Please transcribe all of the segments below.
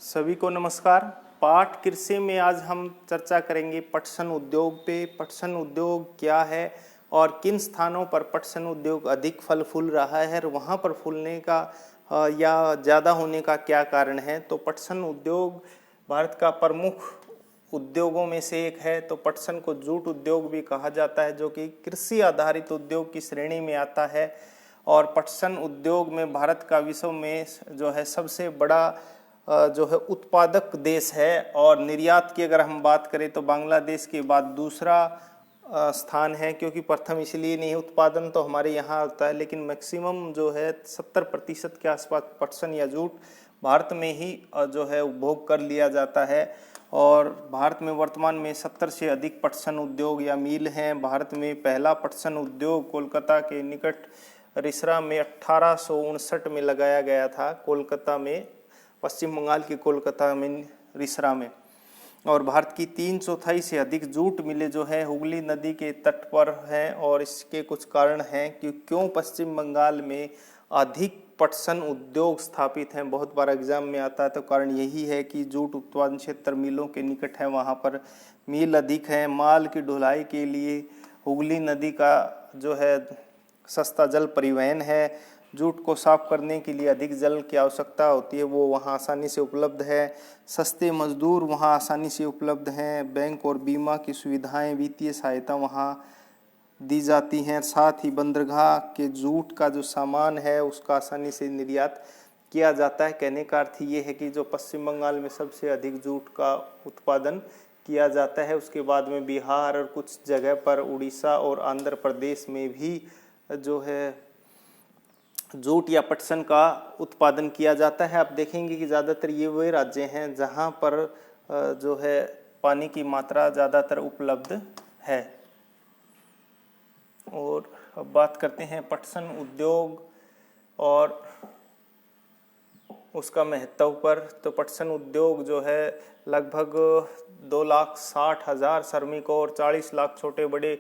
सभी को नमस्कार। पाठ कृषि में आज हम चर्चा करेंगे पटसन उद्योग पे। पटसन उद्योग क्या है और किन स्थानों पर पटसन उद्योग अधिक फल फूल रहा है और वहाँ पर फूलने का या ज़्यादा होने का क्या कारण है। तो पटसन उद्योग भारत का प्रमुख उद्योगों में से एक है। तो पटसन को जूट उद्योग भी कहा जाता है, जो कि कृषि आधारित उद्योग की श्रेणी में आता है। और पटसन उद्योग में भारत का विश्व में जो है सबसे बड़ा जो है उत्पादक देश है। और निर्यात की अगर हम बात करें तो बांग्लादेश के बाद दूसरा स्थान है, क्योंकि प्रथम इसलिए नहीं, उत्पादन तो हमारे यहाँ होता है लेकिन मैक्सिमम जो है 70% के आसपास पटसन या जूट भारत में ही जो है उपभोग कर लिया जाता है। और भारत में वर्तमान में 70 से अधिक पटसन उद्योग या मिल हैं। भारत में पहला पटसन उद्योग कोलकाता के निकट रिसरा में 1859 में लगाया गया था, कोलकाता में, पश्चिम बंगाल के कोलकाता में रिसरा में। और भारत की 3/4 से अधिक जूट मिलें जो है हुगली नदी के तट पर हैं। और इसके कुछ कारण हैं कि क्यों पश्चिम बंगाल में अधिक पटसन उद्योग स्थापित हैं, बहुत बार एग्जाम में आता है। तो कारण यही है कि जूट उत्पादन क्षेत्र मिलों के निकट है, वहाँ पर मिल अधिक हैं। माल की ढुलाई के लिए हुगली नदी का जो है सस्ता जल परिवहन है। जूट को साफ करने के लिए अधिक जल की आवश्यकता होती है, वो वहाँ आसानी से उपलब्ध है। सस्ते मजदूर वहाँ आसानी से उपलब्ध हैं। बैंक और बीमा की सुविधाएं, वित्तीय सहायता वहाँ दी जाती हैं। साथ ही बंदरगाह के जूट का जो सामान है उसका आसानी से निर्यात किया जाता है। कहने का अर्थ ये है कि जो पश्चिम बंगाल में सबसे अधिक जूट का उत्पादन किया जाता है, उसके बाद में बिहार और कुछ जगह पर उड़ीसा और आंध्र प्रदेश में भी जो है जूट या पटसन का उत्पादन किया जाता है। आप देखेंगे कि ज़्यादातर ये वे राज्य हैं जहाँ पर जो है पानी की मात्रा ज़्यादातर उपलब्ध है। और अब बात करते हैं पटसन उद्योग और उसका महत्व पर। तो पटसन उद्योग जो है लगभग 2,60,000 श्रमिकों और 40 लाख छोटे बड़े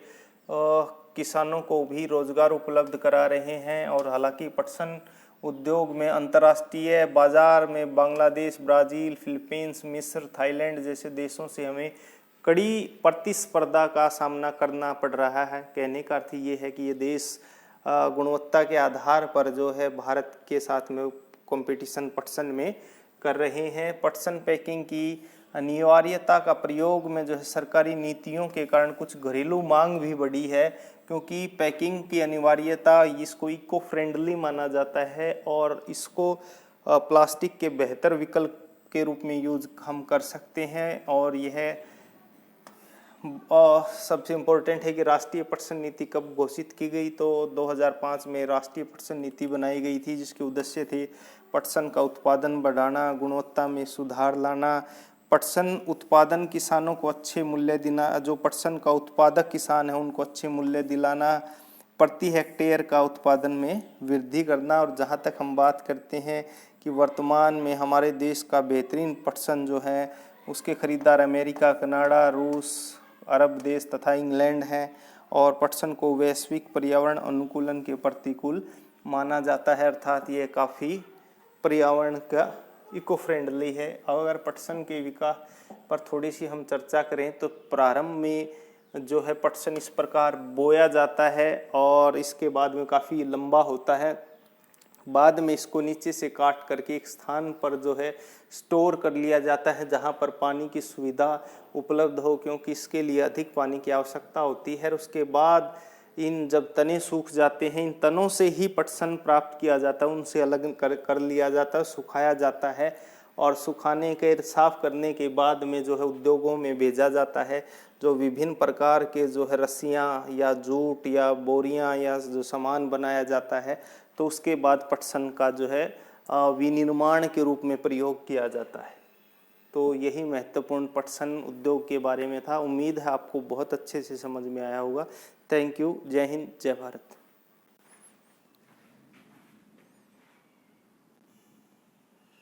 किसानों को भी रोजगार उपलब्ध करा रहे हैं। और हालांकि पटसन उद्योग में अंतर्राष्ट्रीय बाजार में बांग्लादेश, ब्राज़ील, फिलीपींस, मिस्र, थाईलैंड जैसे देशों से हमें कड़ी प्रतिस्पर्धा का सामना करना पड़ रहा है। कहने का अर्थ ये है कि ये देश गुणवत्ता के आधार पर जो है भारत के साथ में कंपटीशन पटसन में कर रहे हैं। पटसन पैकिंग की अनिवार्यता का प्रयोग में जो है सरकारी नीतियों के कारण कुछ घरेलू मांग भी बढ़ी है, क्योंकि पैकिंग की अनिवार्यता इसको इको फ्रेंडली माना जाता है और इसको प्लास्टिक के बेहतर विकल्प के रूप में यूज हम कर सकते हैं। और यह सबसे इम्पोर्टेंट है कि राष्ट्रीय पटसन नीति कब घोषित की गई, तो 2005 में राष्ट्रीय पटसन नीति बनाई गई थी, जिसके उद्देश्य थे पटसन का उत्पादन बढ़ाना, गुणवत्ता में सुधार लाना, पटसन उत्पादन किसानों को अच्छे मूल्य देना, जो पटसन का उत्पादक किसान है उनको अच्छे मूल्य दिलाना, प्रति हेक्टेयर का उत्पादन में वृद्धि करना। और जहाँ तक हम बात करते हैं कि वर्तमान में हमारे देश का बेहतरीन पटसन जो है उसके खरीदार अमेरिका, कनाडा, रूस, अरब देश तथा इंग्लैंड हैं। और पटसन को वैश्विक पर्यावरण अनुकूलन के प्रतिकूल माना जाता है, अर्थात ये काफ़ी पर्यावरण का इको फ्रेंडली है। अगर पटसन के विकास पर थोड़ी सी हम चर्चा करें तो प्रारंभ में जो है पटसन इस प्रकार बोया जाता है और इसके बाद में काफ़ी लंबा होता है। बाद में इसको नीचे से काट करके एक स्थान पर जो है स्टोर कर लिया जाता है जहाँ पर पानी की सुविधा उपलब्ध हो, क्योंकि इसके लिए अधिक पानी की आवश्यकता होती है। उसके बाद इन जब तने सूख जाते हैं, इन तनों से ही पटसन प्राप्त किया जाता है, उनसे अलग कर लिया जाता है, सुखाया जाता है और सुखाने के साफ करने के बाद में जो है उद्योगों में भेजा जाता है, जो विभिन्न प्रकार के जो है रस्सियाँ या जूट या बोरियाँ या जो सामान बनाया जाता है, तो उसके बाद पटसन का जो है विनिर्माण के रूप में प्रयोग किया जाता है। तो यही महत्वपूर्ण पटसन उद्योग के बारे में था। उम्मीद है आपको बहुत अच्छे से समझ में आया होगा। Thank you. जय हिंद, जय भारत।